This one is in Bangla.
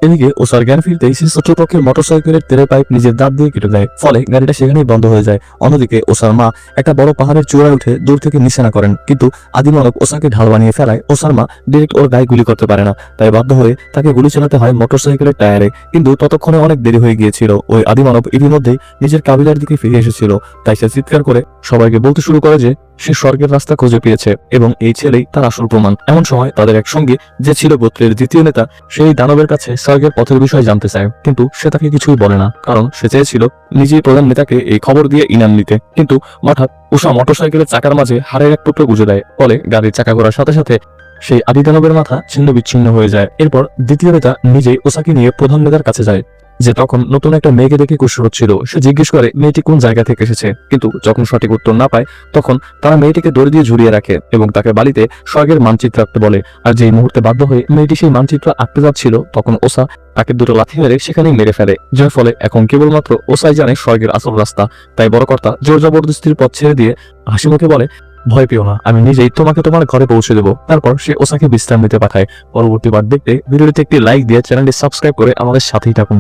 এদিকে ওসার জ্ঞান ফিরতেই সে শত্রুপক্ষের মোটরসাইকেলের তেলের পাইপ নিজের দাঁত দিয়ে কেটে দেয়, ফলে গাড়িটা সেখানেই বন্ধ হয়ে যায়। অন্যদিকে ওসার মা একটা বড় পাহাড়ের চূড়ায় উঠে দূর থেকে নিশানা করেন, কিন্তু আদিমানব ওসাকে ঢাল বানিয়ে ফেলায় ওসার মা ডিরেক্ট ওর গায়ে গুলি করতে পারে না, তাই বাধ্য হয়ে তাকে গুলি চালাতে হয় মোটরসাইকেলের টায়ারে। কিন্তু ততক্ষণে অনেক দেরি হয়ে গিয়েছিল। ওই আদিমানব ইতিমধ্যেই নিজের কাবিলার দিকে ফিরে এসেছিল, তাই সে চিৎকার করে সবাইকে বলতে শুরু করে যে সে স্বর্গের রাস্তা খুঁজে পেয়েছে এবং এই ছেলেই তার আসল প্রমাণ। এমন সময় তাদের এক সঙ্গী যে ছিল গোত্রের দ্বিতীয় নেতা, সেই দানবের কাছে স্বর্গের পথের বিষয়ে জানতে চায়, কিন্তু সে তাকে কিছুই বলে না, কারণ সে চেয়েছিল নিজেই প্রধান নেতাকে এই খবর দিয়ে ইনাম নিতে। কিন্তু হঠাৎ উষা মোটরসাইকেলের চাকার মাঝে হাড়ের এক টুকরো গুঁজে দেয়, ফলে গাড়ির চাকা ঘোরার সাথে সাথে সেই আদি দানবের মাথা ছিন্ন বিচ্ছিন্ন হয়ে যায়। এরপর দ্বিতীয় নেতা নিজেই ওসাকে নিয়ে প্রধান নেতার কাছে যায়, যে তখন নতুন একটা মেয়েকে দেখে খুশি হচ্ছিল। সে জিজ্ঞেস করে মেয়েটি কোন জায়গা থেকে এসেছে, কিন্তু যখন সঠিক উত্তর না পায় তখন তারা মেয়েটিকে দড়ি দিয়ে ঝুলিয়ে রাখে এবং তাকে বালিতে স্বর্গের মানচিত্র আঁকতে বলে। আর যেই মুহূর্তে বাধ্য হয়ে মেয়েটি সেই মানচিত্র আঁকতে যাচ্ছিল, তখন ওসা তাকে দুটো লাথি মেরে সেখানেই মেরে ফেলে, যার ফলে এখন কেবলমাত্র ওসাই জানে স্বর্গের আসল রাস্তা। তাই বড় কর্তা জোর জবরদস্তির পথ ছেড়ে দিয়ে হাসি মুখে বলে, ভয় পেও না, আমি নিজেই তোমাকে তোমার ঘরে পৌঁছে দেবো। তারপর সে ওসাকে বিশ্রাম নিতে পাঠায়। পরবর্তী বার দেখতে ভিডিওটিতে একটি লাইক দিয়ে চ্যানেলটি সাবস্ক্রাইব করে আমাদের সাথেই থাকুন।